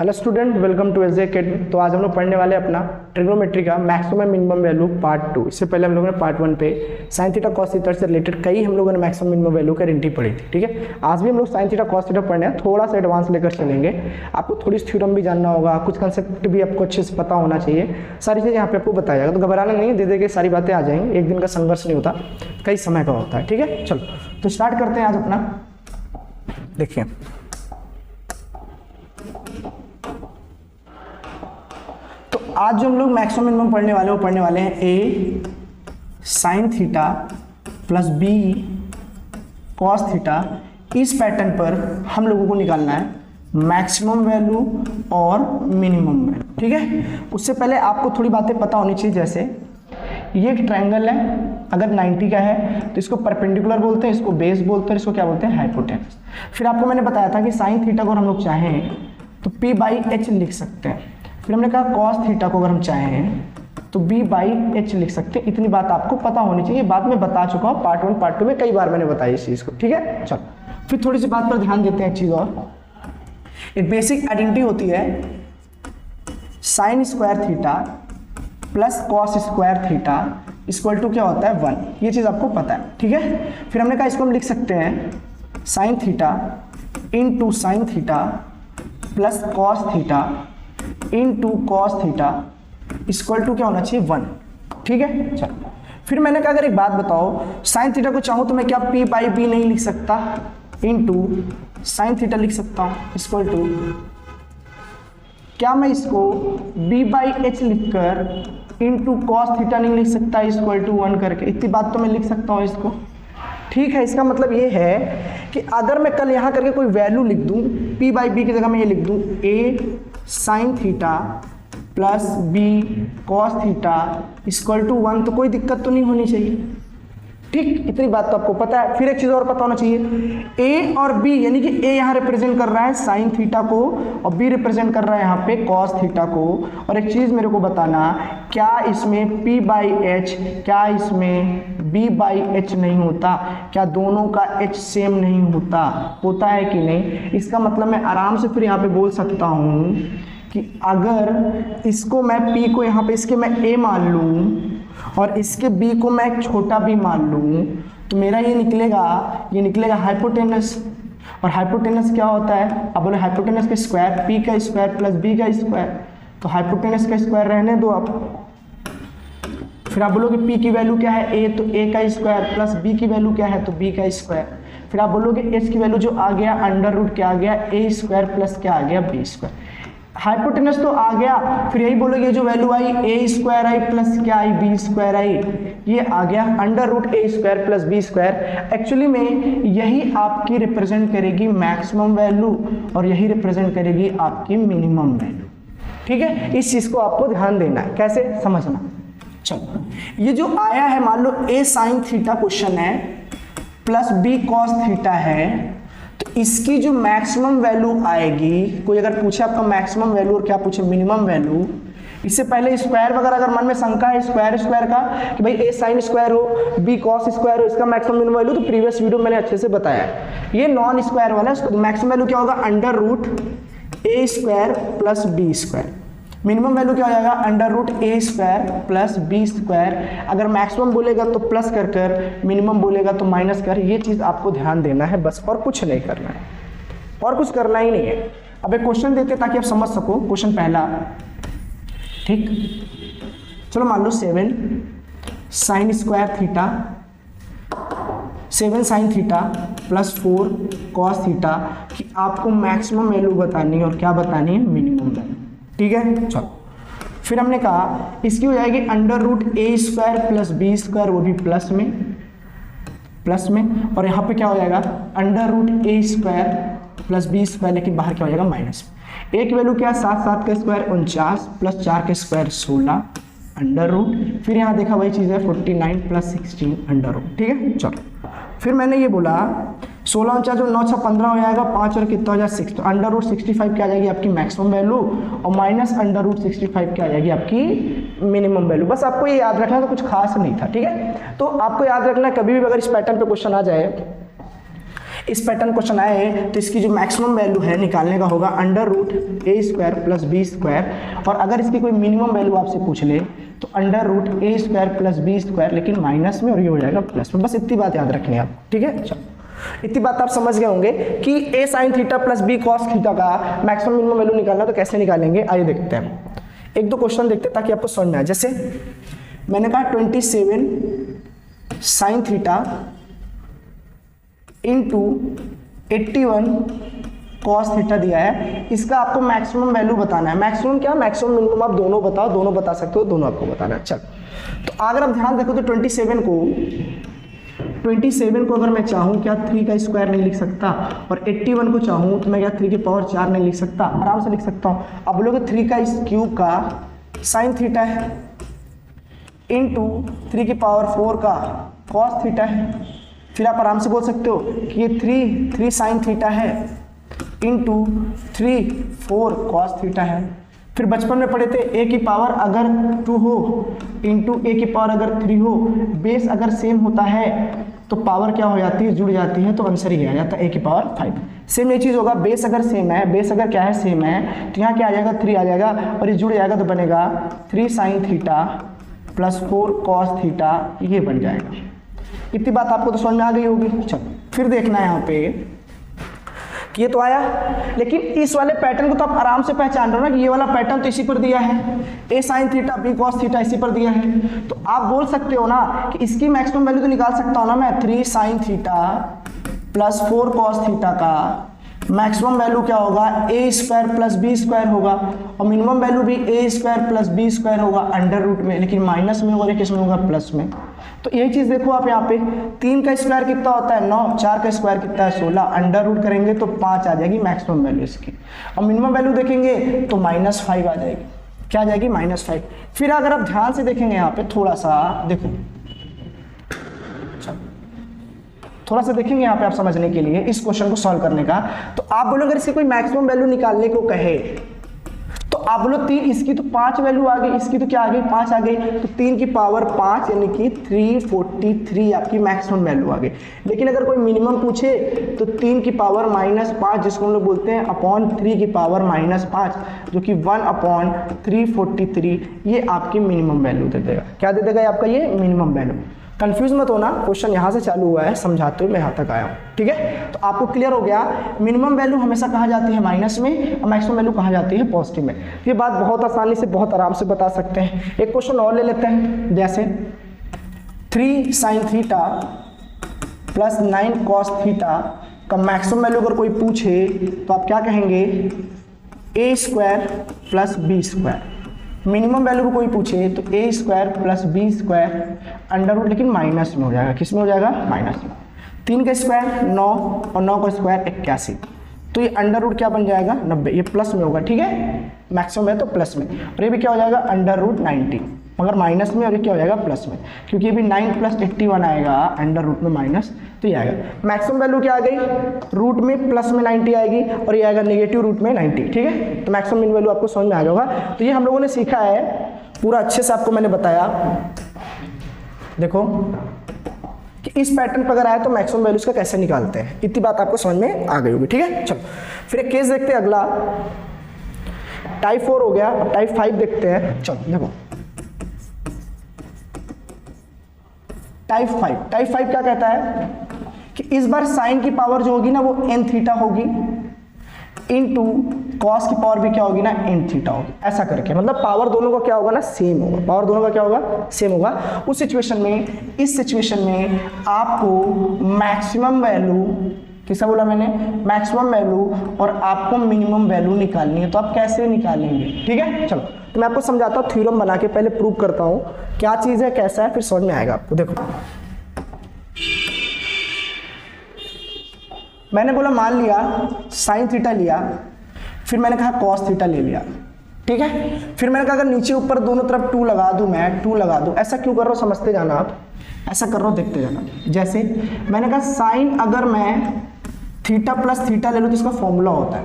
Hello student, welcome to SJ Academy. तो आज हम लोग पढ़ने वाले अपना ट्रिग्नोमेट्री का मैक्सिमम मिनिमम वैल्यू पार्ट 2। इससे पहले हम लोगों ने पार्ट 1 पे साइन थीटा कॉस थीटा से रिलेटेड कई हम लोगों ने मैक्सिमम मिनिमम वैल्यू का आइडेंटिटी पढ़ी थी। ठीक है, आज भी हम लोग साइन थीटा कॉस थीटा पढ़ने हैं, थोड़ा सा एडवांस लेकर चलेंगे। आपको थोड़ी थ्योरम भी जानना होगा, कुछ कंसेप्ट भी आपको अच्छे से पता होना चाहिए। सारी चीज़ें यहाँ पे आपको बताया जाएगा, तो घबराना नहीं, दे के सारी बातें आ जाएंगी। एक दिन का संघर्ष नहीं होता, कई समय का होता है। ठीक है, चलो तो स्टार्ट करते हैं आज अपना। देखिए आज जो हम लोग मैक्सिमम मिनिमम पढ़ने वाले हैं वो पढ़ने वाले हैं A sine theta plus B cos theta. इस पैटर्न पर हम लोगों को निकालना है मैक्सिमम वैल्यू और मिनिमम वैल्यू। ठीक है, उससे पहले आपको थोड़ी बातें पता होनी चाहिए। जैसे ये एक ट्रायंगल है, अगर 90 का है तो इसको परपेंडिकुलर बोलते हैं, इसको बेस बोलते हैं, इसको क्या बोलते हैं, हाइपोटेनस। फिर आपको मैंने बताया था कि साइन थीटा को हम लोग चाहें तो p बाई एच लिख सकते हैं। फिर हमने कहा कॉस थीटा को अगर हम चाहें तो b बाई एच लिख सकते हैं। इतनी बात आपको पता होनी चाहिए, बात मैं बता चुका हूँ पार्ट 1 पार्ट 2 में, कई बार मैंने बताई इस चीज़ को। ठीक है, चलो फिर थोड़ी सी बात पर ध्यान देते हैं। एक चीज़ और, एक बेसिक आइडेंटिटी होती है sine square theta plus cos square theta equal to क्या होता है 1। ये चीज़ आपको पता है। ठीक है, फिर हमने कहा इसको हम लिख सकते हैं sine theta into sine theta plus cos theta into cos theta equal to क्या होना चाहिए 1। ठीक है, चलो फिर मैंने कहा अगर एक बात बताओ, साइन थीटा को चाहूँ तो मैं क्या p बाई बी नहीं लिख सकता, इंटू साइन थीटा लिख सकता हूँ इक्वल टू क्या मैं इसको b बाई एच लिखकर इंटू कॉस थीटा नहीं लिख सकता इक्वल टू 1 करके। इतनी बात तो मैं लिख सकता हूँ इसको। ठीक है, इसका मतलब ये है कि अगर मैं कल यहाँ करके कोई वैल्यू लिख दूँ p बाई बी की जगह मैं ये लिख दूँ a sine theta plus B cos theta equal to 1, तो कोई दिक्कत तो नहीं होनी चाहिए। ठीक, इतनी बात तो आपको पता है। फिर एक चीज़ और पता होना चाहिए, ए और बी, यानी कि ए यहाँ रिप्रेजेंट कर रहा है साइन थीटा को और बी रिप्रेजेंट कर रहा है यहाँ पे कॉस थीटा को। और एक चीज़ मेरे को बताना, क्या इसमें p बाई एच, क्या इसमें b बाई एच नहीं होता? क्या दोनों का h सेम नहीं होता? होता है कि नहीं? इसका मतलब मैं आराम से फिर यहाँ पे बोल सकता हूँ कि अगर इसको मैं p को यहाँ पे इसके मैं a मान लूँ और इसके b को मैं एक छोटा b मान लूँ, तो मेरा ये निकलेगा हाइपोटेनस। और हाइपोटेनस क्या होता है? अब बोले हाइपोटेनस का स्क्वायर, p का स्क्वायर प्लस b का स्क्वायर। तो हाइपोटेनस का स्क्वायर रहने दो आप। फिर आप बोलोगे p की वैल्यू क्या है a, तो a का स्क्वायर प्लस b की वैल्यू क्या है, तो b का स्क्वायर। फिर आप बोलोगे h की वैल्यू जो आ गया अंडर रूट क्या आ गया, a स्क्वायर प्लस क्या आ गया, b स्क्वायर। हाइपोटेनस तो आ गया, फिर यही बोलोगे जो वैल्यू आई a स्क्वायर आई प्लस क्या आई, b स्क्वायर आई, ये आ गया under root a square plus b square. Actually में यही आपकी रिप्रेजेंट करेगी मैक्सिमम वैल्यू और यही रिप्रेजेंट करेगी आपकी मिनिमम वैल्यू। ठीक है, इस चीज को आपको ध्यान देना है, कैसे समझना। चलो ये जो आया है, मान लो a साइन थीटा क्वेश्चन है प्लस b कॉस थीटा है, तो इसकी जो मैक्सिमम वैल्यू आएगी, कोई अगर पूछे आपका मैक्सिमम वैल्यू और क्या पूछे मिनिमम वैल्यू, इससे पहले स्क्वायर वगैरह अगर मन में शंका है स्क्वायर का कि भाई a साइन स्क्वायर हो b कॉस स्क्वायर हो, इसका मैक्सिमम मिनिमम वैल्यू, तो प्रीवियस वीडियो मैंने अच्छे से बताया है। ये नॉन स्क्वायर वाला है, मैक्सिमम वैल्यू क्या होगा, under root a square plus b square. Minimum value क्या हो जाएगा, under root a square plus b square. अगर मैक्सिमम बोलेगा तो प्लस कर, मिनिमम बोलेगा तो माइनस कर। ये चीज़ आपको ध्यान देना है बस, और कुछ नहीं करना है, और कुछ करना ही नहीं है। अब एक क्वेश्चन देते ताकि आप समझ सको। क्वेश्चन पहला, ठीक, चलो मान लो 7 sign square theta 7 sign theta plus 4 cos theta कि आपको मैक्सिमम वैल्यू बतानी है और क्या बतानी है, मिनिमम वैल्यू। ठीक है, चलो फिर हमने कहा इसकी हो जाएगी under root a square plus b square, वो भी प्लस में, और यहाँ पे क्या हो जाएगा under root a square plus b square, लेकिन बाहर क्या हो जाएगा माइनस में। एक वैल्यू क्या है 7 का स्क्वायर 49 प्लस 4 का स्क्वायर 16 अंडर रूट। फिर यहाँ देखा वही चीज़ है 49 प्लस 16 अंडर रूट। ठीक है, चलो फिर मैंने ये बोला 16 और 4 जो 9 6 15 हो जाएगा, 5 और कितना हो जाएगा 6, तो अंडर रूट 65 क्या आ जाएगी आपकी मैक्सिमम वैल्यू, और माइनस अंडर रूट 65 क्या आ जाएगी आपकी मिनिमम वैल्यू। बस आपको ये याद रखना, तो कुछ खास नहीं था। ठीक है, तो आपको याद रखना कभी भी अगर इस पैटर्न पे क्वेश्चन आ जाए इस पैटर्न क्वेश्चन आए तो इसकी जो मैक्सिमम वैल्यू है निकालने का होगा अंडर रूट ए स्क्वायर प्लस बी स्क्वायर, और अगर इसकी कोई मिनिमम वैल्यू आपसे पूछ ले तो अंडर रूट ए स्क्वायर प्लस बी स्क्वायर, लेकिन माइनस में, और ये हो जाएगा प्लस में। बस इतनी बात याद रखनी है आप, ठीक है। चलो इतनी बात आप समझ गए होंगे कि A sine theta plus B cos theta का मैक्सिमम मिनिमम वैल्यू निकालना तो कैसे निकालेंगे, आइए देखते हैं। एक दो क्वेश्चन देखते हैं ताकि आपको समझ में आए। जैसे मैंने कहा 27 sign theta into 81 cos theta दिया है, इसका आपको मैक्सिमम वैल्यू बताना है। मैक्सिमम क्या, मैक्सिमम मिनिमम आप दोनों बताओ, दोनों बता सकते हो, दोनों आपको बताना है। चलो तो अगर आप ध्यान देखो तो 27 को अगर मैं चाहूँ क्या 3 का स्क्वायर नहीं लिख सकता, और 81 को चाहूँ तो मैं क्या 3 की पावर 4 नहीं लिख सकता, आराम से लिख सकता हूँ। अब बोलोगे 3 का क्यूब का साइन थीटा है इंटू 3 की पावर 4 का कॉस थीटा है, फिर आप आराम से बोल सकते हो कि ये 3 साइन थीटा है इंटू 4 कॉस थीटा है। फिर बचपन में पढ़े थे ए की पावर अगर 2 हो इंटू ए की पावर अगर 3 हो, बेस अगर सेम होता है तो पावर क्या हो जाती है, जुड़ जाती है, तो आंसर ही आ जाता है ए की पावर 5। सेम ये चीज़ होगा, बेस अगर सेम है, बेस अगर क्या है सेम है, तो यहाँ क्या आ जाएगा 3 आ जाएगा, और ये जुड़ जाएगा तो बनेगा 3 sine theta plus 4 cos theta, ये बन जाएगा। इतनी बात आपको तो समझ में आ गई होगी। चलो फिर देखना है यहाँ पे कि ये तो आया, लेकिन इस वाले पैटर्न को तो आप आराम से पहचान रहे हो ना कि ये वाला पैटर्न तो इसी पर दिया है, A sine theta B cos theta इसी पर दिया है, तो आप बोल सकते हो ना कि इसकी मैक्सिमम वैल्यू तो निकाल सकता हूँ ना मैं, 3 sine theta plus 4 cos theta का मैक्सिमम वैल्यू क्या होगा, ए स्क्वायर प्लस बी स्क्वायर होगा, और मिनिमम वैल्यू भी ए स्क्वायर प्लस बी स्क्वायर होगा अंडर रूट में, लेकिन माइनस में होगा, किस में होगा, प्लस में। तो यही चीज़ देखो आप यहाँ पे 3 का स्क्वायर कितना होता है 9, 4 का स्क्वायर कितना है 16, अंडर रूट करेंगे तो 5 आ जाएगी मैक्सिमम वैल्यू इसकी, और मिनिमम वैल्यू देखेंगे तो -5 आ जाएगी। क्या आ जाएगी, -5। फिर अगर आप ध्यान से देखेंगे यहाँ पे थोड़ा सा देखो, थोड़ा सा देखेंगे यहाँ पे आप समझने के लिए इस क्वेश्चन को सॉल्व करने का, तो आप बोलो अगर इसकी कोई मैक्सिमम वैल्यू निकालने को कहे तो आप बोलो 3, इसकी तो 5 वैल्यू आ गई, इसकी तो क्या आ गई 5 आ गई, तो 3 की पावर 5 यानी कि 343 आपकी मैक्सिमम वैल्यू आ गई। लेकिन अगर कोई मिनिमम पूछे तो 3 की पावर -5 जिसको हम लोग बोलते हैं अपॉन 3 की पावर -5 जो कि 1/343, ये आपकी मिनिमम वैल्यू दे देगा। क्या दे देगा आपका ये मिनिमम वैल्यू। कंफ्यूज मत होना, क्वेश्चन यहाँ से चालू हुआ है, समझाते हुए मैं यहाँ तक आया हूँ, ठीक है। तो आपको क्लियर हो गया मिनिमम वैल्यू हमेशा कहाँ जाती है माइनस में, और मैक्सिमम वैल्यू कहाँ जाती है पॉजिटिव में। ये बात बहुत आसानी से बहुत आराम से बता सकते हैं। एक क्वेश्चन और ले लेते हैं, जैसे 3 sine theta plus 9 cos theta का मैक्सिमम वैल्यू अगर कोई पूछे तो आप क्या कहेंगे, A square plus B square. Minimum value को कोई पूछे तो A square plus B square under root, लेकिन माइनस में हो जाएगा, किस में हो जाएगा, माइनस में। 3 का स्क्वायर 9 और 9 का स्क्वायर 81, तो ये अंडर रूट क्या बन जाएगा 90, ये प्लस में होगा, ठीक है, मैक्सिमम है तो प्लस में, और ये भी क्या हो जाएगा अंडर रूट 90, मगर माइनस में, और ये क्या हो जाएगा प्लस में, क्योंकि ये भी 9 + 81 आएगा अंडर रूट में माइनस, तो ये आएगा। मैक्सिमम वैल्यू क्या आ गई, रूट में प्लस में 90 आएगी, और ये आएगा नेगेटिव रूट में 90, ठीक है। तो मैक्सिमम मीन वैल्यू आपको समझ में आ गया होगा। तो ये हम लोगों ने सीखा है, पूरा अच्छे से आपको मैंने बताया। देखो कि इस पैटर्न पर अगर आया तो मैक्सिमम वैल्यूज का कैसे निकालते हैं, इतनी बात आपको समझ में आ गई होगी, ठीक है। चलो फिर एक केस देखते हैं अगला, टाइप 4 हो गया, टाइप 5 देखते हैं। चलो देखो टाइप 5 क्या कहता है कि इस बार साइन की पावर जो होगी ना वो n थीटा होगी, इनटू कॉस की पावर भी क्या होगी ना n थीटा होगी, ऐसा करके, मतलब पावर दोनों का क्या होगा ना सेम होगा, पावर दोनों का क्या होगा सेम होगा। उस सिचुएशन में, इस सिचुएशन में आपको मैक्सिमम वैल्यू, किसका बोला मैंने, मैक्सिमम वैल्यू और आपको मिनिमम वैल्यू निकालनी है, तो आप कैसे निकालेंगे, ठीक है। चलो तो मैं आपको समझाता हूँ, थ्योरम बना के पहले प्रूव करता हूँ क्या चीज़ है कैसा है, फिर समझ में आएगा आपको। देखो मैंने बोला मान लिया साइन थीटा लिया, फिर मैंने कहा कॉस थीटा ले लिया, ठीक है। फिर मैंने कहा अगर नीचे ऊपर दोनों तरफ 2 लगा दूं, मैं 2 लगा दूं, ऐसा क्यों कर रहा हूँ समझते जाना आप, ऐसा कर रहा हूँ देखते जाना। जैसे मैंने कहा साइन अगर मैं थीटा प्लस थीटा ले लूँ तो इसका फॉर्मूला होता है,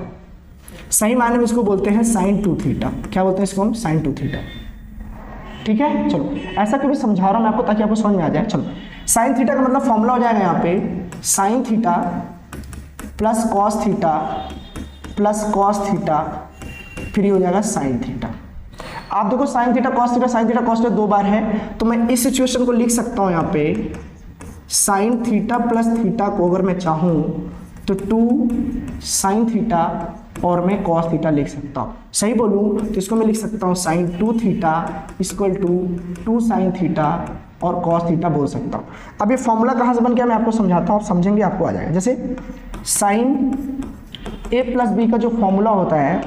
सही मायने में इसको बोलते हैं साइन 2 थीटा। क्या बोलते हैं इसको हम, साइन 2 थीटा, ठीक है। चलो ऐसा क्यों समझा रहा हूँ मैं आपको ताकि आपको समझ में आ जाए। चलो साइन थीटा का मतलब फॉर्मूला हो जाएगा यहाँ पे sign theta plus cos theta plus cos theta, फिर ये हो जाएगा साइन थीटा। आप देखो sine theta cos theta, sine theta cos theta 2 बार है, तो मैं इस सिचुएशन को लिख सकता हूँ यहाँ पे साइन थीटा प्लस थीटा को अगर मैं चाहूँ तो 2 साइन थीटा और मैं कॉस थीटा लिख सकता हूँ। सही बोलूँ तो इसको मैं लिख सकता हूँ sine 2 theta equal to 2 sine theta और कॉस थीटा बोल सकता हूँ। अब ये फॉर्मूला कहाँ से बन गया मैं आपको समझाता हूँ, आप समझेंगे आपको आ जाएगा। जैसे साइन ए प्लस बी का जो फॉर्मूला होता है,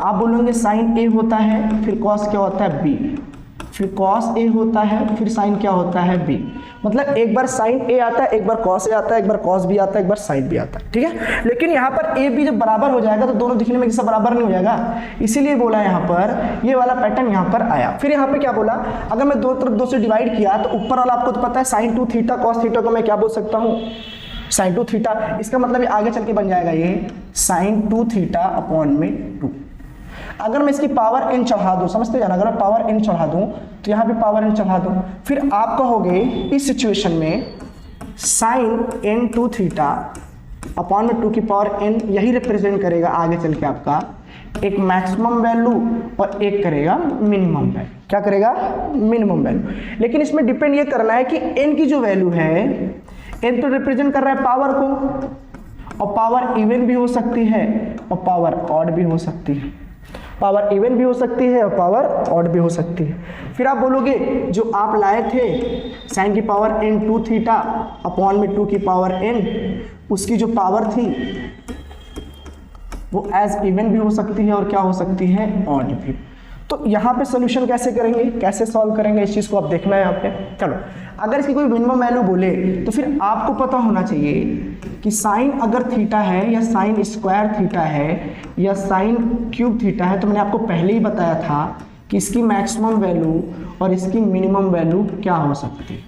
आप बोलोगे साइन ए होता है, फिर कॉस क्या होता है बी, फिर कॉस ए होता है, फिर साइन क्या होता है बी। मतलब एक बार साइन ए आता है, एक बार कॉस ए आता है, एक बार कॉस बी आता है, एक बार साइन बी आता है, ठीक है। लेकिन यहाँ पर ए बी जब बराबर हो जाएगा तो दोनों दिखने में किसी बराबर नहीं हो जाएगा, इसीलिए बोला यहाँ पर ये वाला पैटर्न यहाँ पर आया। फिर यहाँ पे क्या बोला, अगर मैं दो तरफ 2 से डिवाइड किया तो ऊपर वाला आपको तो पता है साइन 2 थीटा कॉस थीटा को मैं क्या बोल सकता हूँ, साइन 2 थीटा। इसका मतलब ये आगे चल के बन जाएगा ये साइन 2 थीटा अपॉन में 2। अगर मैं इसकी पावर n चढ़ा दूं, समझते जाना, अगर मैं पावर n चढ़ा दूं तो यहाँ पे पावर n चढ़ा दूं, फिर आप कहोगे इस सिचुएशन में साइन n 2 थीटा अपॉन में 2 की पावर n, यही रिप्रेजेंट करेगा आगे चल के आपका एक मैक्सिमम वैल्यू और एक करेगा मिनिमम वैल्यू। क्या करेगा, मिनिमम वैल्यू। लेकिन इसमें डिपेंड ये करना है कि n की जो वैल्यू है, n तो रिप्रेजेंट कर रहा है पावर को, और पावर इवन भी हो सकती है और पावर ऑड भी हो सकती है, पावर इवन भी हो सकती है और पावर ऑड भी हो सकती है। फिर आप बोलोगे जो आप लाए थे साइन की पावर n 2 थीटा अपॉन में 2 की पावर n, उसकी जो पावर थी वो एज इवन भी हो सकती है और क्या हो सकती है, ऑड भी। तो यहाँ पे सोल्यूशन कैसे करेंगे, कैसे सॉल्व करेंगे, इस चीज़ को आप देखना है यहाँ पे। चलो, अगर इसकी कोई मिनिमम वैल्यू बोले तो फिर आपको पता होना चाहिए कि साइन अगर थीटा है या साइन स्क्वायर थीटा है या साइन क्यूब थीटा है, तो मैंने आपको पहले ही बताया था कि इसकी मैक्सिमम वैल्यू और इसकी मिनिमम वैल्यू क्या हो सकती है।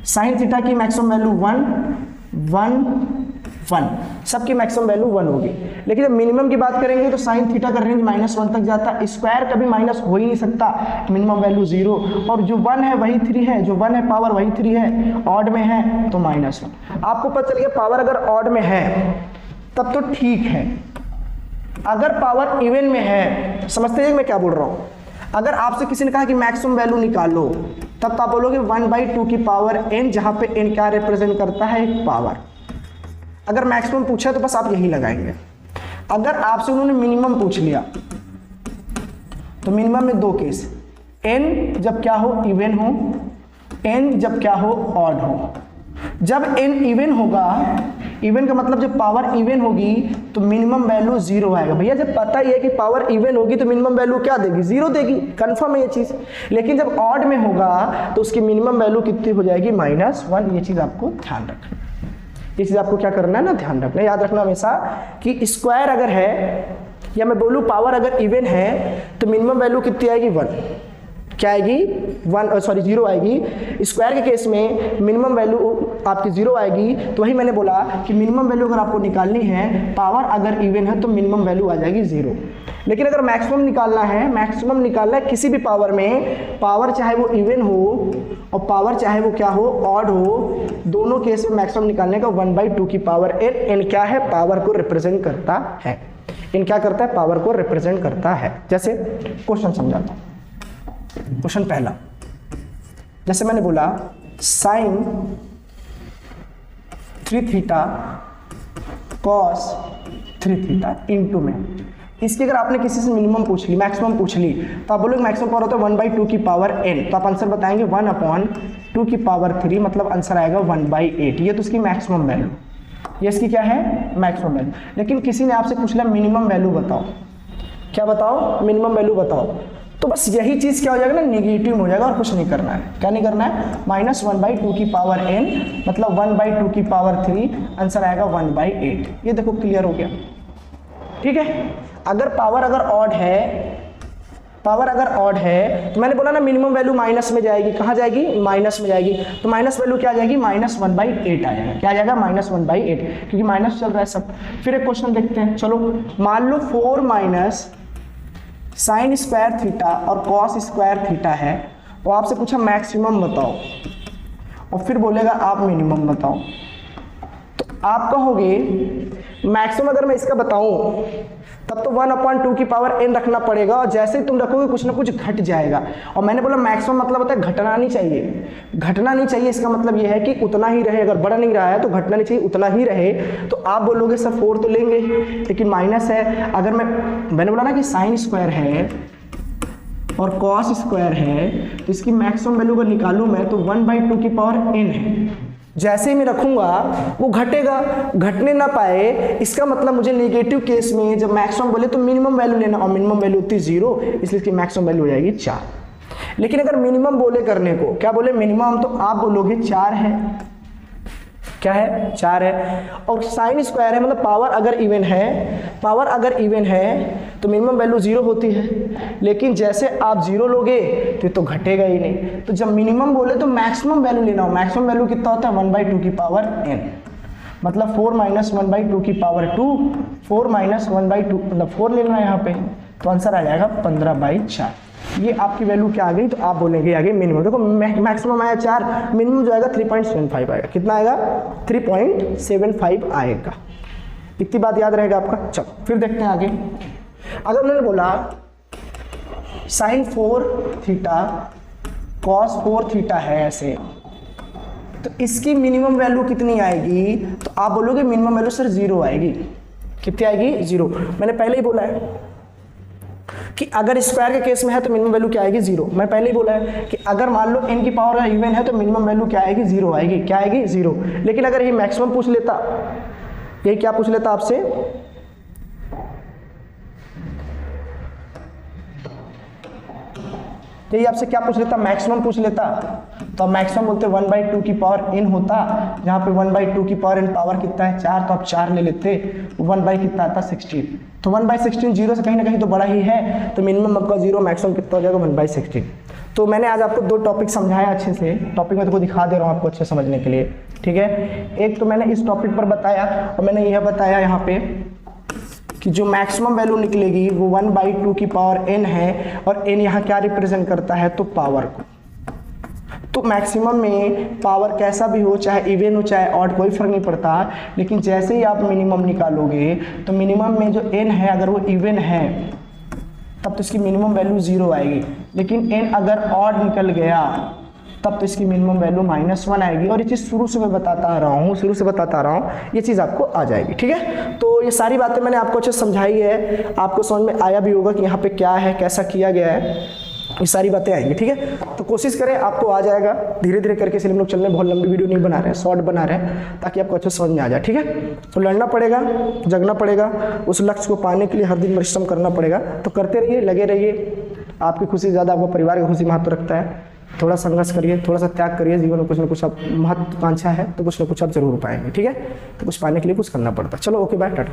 साइन थीटा की मैक्सिमम वैल्यू 1 1 1, सबकी मैक्सिमम वैल्यू 1 होगी। लेकिन जब मिनिमम की बात करेंगे तो साइन थीटा का रेंज -1 तक जाता है, स्क्वायर कभी माइनस हो ही नहीं सकता, मिनिमम वैल्यू 0, और जो 1 है वही 3 है, जो 1 है पावर वही 3 है, ऑड में है तो -1। आपको पता चल गया पावर अगर ऑड में है तब तो ठीक है, अगर पावर इवन में है, समझते हैं मैं क्या बोल रहा हूँ। अगर आपसे किसी ने कहा कि मैक्सिमम वैल्यू निकालो, तब तो आप बोलोगे 1/2 की पावर n, जहाँ पे n क्या रिप्रेजेंट करता है, एक पावर। अगर मैक्सिमम पूछा तो बस आप यही लगाएंगे। अगर आपसे उन्होंने मिनिमम पूछ लिया तो मिनिमम में 2 केस, n जब क्या हो, इवन हो, n जब क्या हो, ऑड हो। जब n इवन होगा, इवन का मतलब जब पावर इवन होगी तो मिनिमम वैल्यू 0 आएगा। भैया जब पता ही है कि पावर इवन होगी तो मिनिमम वैल्यू क्या देगी, 0 देगी, कंफर्म है ये चीज़। लेकिन जब ऑड में होगा तो उसकी मिनिमम वैल्यू कितनी हो जाएगी, -1। ये चीज़ आपको ध्यान रखना, ये चीज़ आपको क्या करना है ना, ध्यान रखना। याद रखना हमेशा कि स्क्वायर अगर है या मैं बोलूँ पावर अगर इवन है तो मिनिमम वैल्यू कितनी आएगी, 1। क्या आएगी, 0 आएगी। स्क्वायर के केस में मिनिमम वैल्यू आपकी 0 आएगी। तो वही मैंने बोला कि मिनिमम वैल्यू अगर आपको निकालनी है, पावर अगर इवन है तो मिनिमम वैल्यू आ जाएगी 0। लेकिन अगर मैक्सिमम निकालना है, मैक्सिमम निकालना है किसी भी पावर में, पावर चाहे वो इवन हो और पावर चाहे वो क्या हो, ऑड हो, दोनों केस में मैक्सिमम निकालने का 1/2 की पावर n क्या है, पावर को रिप्रेजेंट करता है। n क्या करता है, पावर को रिप्रेजेंट करता है। जैसे क्वेश्चन समझाता हूँ। क्वेश्चन पहला, जैसे मैंने बोला sine 3 theta cos 3 theta into में, इसकी अगर आपने किसी से मिनिमम पूछ ली, मैक्सिमम पूछ ली, तो आप बोलोगे मैक्सिमम पावर होता है 1/2 की पावर n, तो आप आंसर बताएंगे 1/2 की पावर 3, मतलब आंसर आएगा 1/8। ये तो उसकी मैक्सिमम वैल्यू, ये इसकी क्या है, मैक्सिमम वैल्यू। लेकिन किसी ने आपसे पूछ लिया मिनिमम वैल्यू बताओ, क्या बताओ, मिनिमम वैल्यू बताओ, तो बस यही चीज़ क्या हो जाएगा ना, निगेटिव हो जाएगा और कुछ नहीं करना है। क्या नहीं करना है, -1/2 की पावर n, मतलब 1/2 की पावर 3, आंसर आएगा 1/8। ये देखो क्लियर हो गया, ठीक है। अगर पावर अगर ऑड है, पावर अगर ऑड है तो मैंने बोला ना मिनिमम वैल्यू माइनस में जाएगी, कहाँ जाएगी, माइनस में जाएगी। तो माइनस वैल्यू क्या आ जाएगी, -1/8 आ जाएगा। क्या आ जाएगा, -1/8, क्योंकि माइनस चल रहा है सब। फिर एक क्वेश्चन देखते हैं, चलो मान लो 4 साइन स्क्वायर थीटा और कॉस स्क्वायर थीटा है, और आपसे पूछा मैक्सिमम बताओ और फिर बोलेगा आप मिनिमम बताओ। तो आप कहोगे मैक्सिमम अगर मैं इसका बताऊं तब तो 1/2 की पावर n रखना पड़ेगा, और जैसे ही तुम रखोगे कुछ ना कुछ घट जाएगा। और मैंने बोला मैक्सिमम मतलब होता है घटना नहीं चाहिए, घटना नहीं चाहिए। इसका मतलब ये है कि उतना ही रहे, अगर बढ़ नहीं रहा है तो घटना नहीं चाहिए, उतना ही रहे। तो आप बोलोगे सर 4 तो लेंगे, लेकिन माइनस है। अगर मैंने बोला ना कि साइन स्क्वायर है और कॉस स्क्वायर है, तो इसकी मैक्सिमम वैल्यू अगर निकालूं मैं तो 1/2 की पावर n है। जैसे ही मैं रखूंगा वो घटेगा, घटने ना पाए, इसका मतलब मुझे नेगेटिव केस में जब मैक्सिमम बोले तो मिनिमम वैल्यू लेना, और मिनिमम वैल्यू होती है 0, इसलिए इसकी मैक्सिमम वैल्यू हो जाएगी 4। लेकिन अगर मिनिमम बोले करने को, क्या बोले मिनिमम, तो आप बोलोगे 4 है, क्या है 4 है। और साइन स्क्वायर है मतलब पावर अगर इवन है, पावर अगर इवन है तो मिनिमम वैल्यू 0 होती है, लेकिन जैसे आप 0 लोगे तो घटेगा ही नहीं। तो जब मिनिमम बोले तो मैक्सिमम वैल्यू लेना हो, मैक्सिमम वैल्यू कितना होता है 1/2 की पावर n, मतलब 4 - 1/2 की पावर 2, 4 - 1/2 मतलब 4 लेना है यहाँ पे, तो आंसर आ जाएगा 15/4। ये आपकी वैल्यू क्या आ गई, तो आप बोलेंगे आगे मिनिमम। देखो मैक्सिमम आया 4, मिनिमम जो आएगा 3.75 आएगा। कितना आएगा 3.75 आएगा। इतनी बात याद रहेगा आपका। चलो फिर देखते हैं आगे। अगर उन्होंने बोला sin 4 थीटा cos 4 थीटा है ऐसे, तो इसकी मिनिमम वैल्यू कितनी आएगी, तो आप बोलोगे मिनिमम वैल्यू सर 0 आएगी। कितनी आएगी 0। मैंने पहले ही बोला है कि अगर स्क्वायर के केस में है तो मिनिमम वैल्यू क्या आएगी 0। मैं पहले ही बोला है कि अगर मान लो n की पावर इवन है तो मिनिमम वैल्यू क्या आएगी 0 आएगी। क्या आएगी 0। लेकिन अगर ये मैक्सिमम पूछ लेता, ये क्या पूछ लेता आपसे, यही आपसे क्या पूछ लेता, मैक्सिमम पूछ लेता, तो मैक्सिमम बोलते 1/2 की पावर n होता, जहाँ पे 1/2 की पावर n पावर कितना है 4, तो आप 4 ले लेते, 1 कितना आता 16, तो 1/16 0 से कहीं ना कहीं तो बड़ा ही है, तो मिनिमम आपका 0, मैक्सिमम कितना हो जाएगा 1/16। तो मैंने आज आपको 2 टॉपिक समझाया अच्छे से, टॉपिक में तो दिखा दे रहा हूँ आपको अच्छे समझने के लिए, ठीक है। एक तो मैंने इस टॉपिक पर बताया, और मैंने यह बताया यहाँ पे कि जो मैक्सिमम वैल्यू निकलेगी वो 1/2 की पावर n है, और n यहाँ क्या रिप्रेजेंट करता है, तो पावर को। तो मैक्सिमम में पावर कैसा भी हो, चाहे इवन हो चाहे ऑड, कोई फर्क नहीं पड़ता, लेकिन जैसे ही आप मिनिमम निकालोगे तो मिनिमम में जो n है अगर वो इवन है तब तो इसकी मिनिमम वैल्यू 0 आएगी, लेकिन n अगर ऑड निकल गया तब तो इसकी मिनिमम वैल्यू -1 आएगी। और ये चीज़ शुरू से मैं बताता आ रहा हूँ, ये चीज़ आपको आ जाएगी, ठीक है। तो ये सारी बातें मैंने आपको अच्छे समझाई है, आपको समझ में आया भी होगा कि यहाँ पे क्या है, कैसा किया गया है, ये सारी बातें आएंगी, ठीक है। तो कोशिश करें आपको आ जाएगा धीरे धीरे करके, इसलिए हम लोग चल रहे हैं, बहुत लंबी वीडियो नहीं बना रहे हैं, शॉर्ट बना रहे हैं ताकि आपको अच्छे समझ में आ जाए, ठीक है। तो लड़ना पड़ेगा, जगना पड़ेगा, उस लक्ष्य को पाने के लिए हर दिन परिश्रम करना पड़ेगा। तो करते रहिए, लगे रहिए, आपकी खुशी ज़्यादा आपका परिवार की खुशी महत्व रखता है। थोड़ा संघर्ष करिए, थोड़ा सा त्याग करिए, जीवन में कुछ ना कुछ आप महत्वाकांक्षा है तो कुछ ना कुछ आप जरूर पाएंगे, ठीक है। तो कुछ पाने के लिए कुछ करना पड़ता है। चलो ओके बाय, टाटा।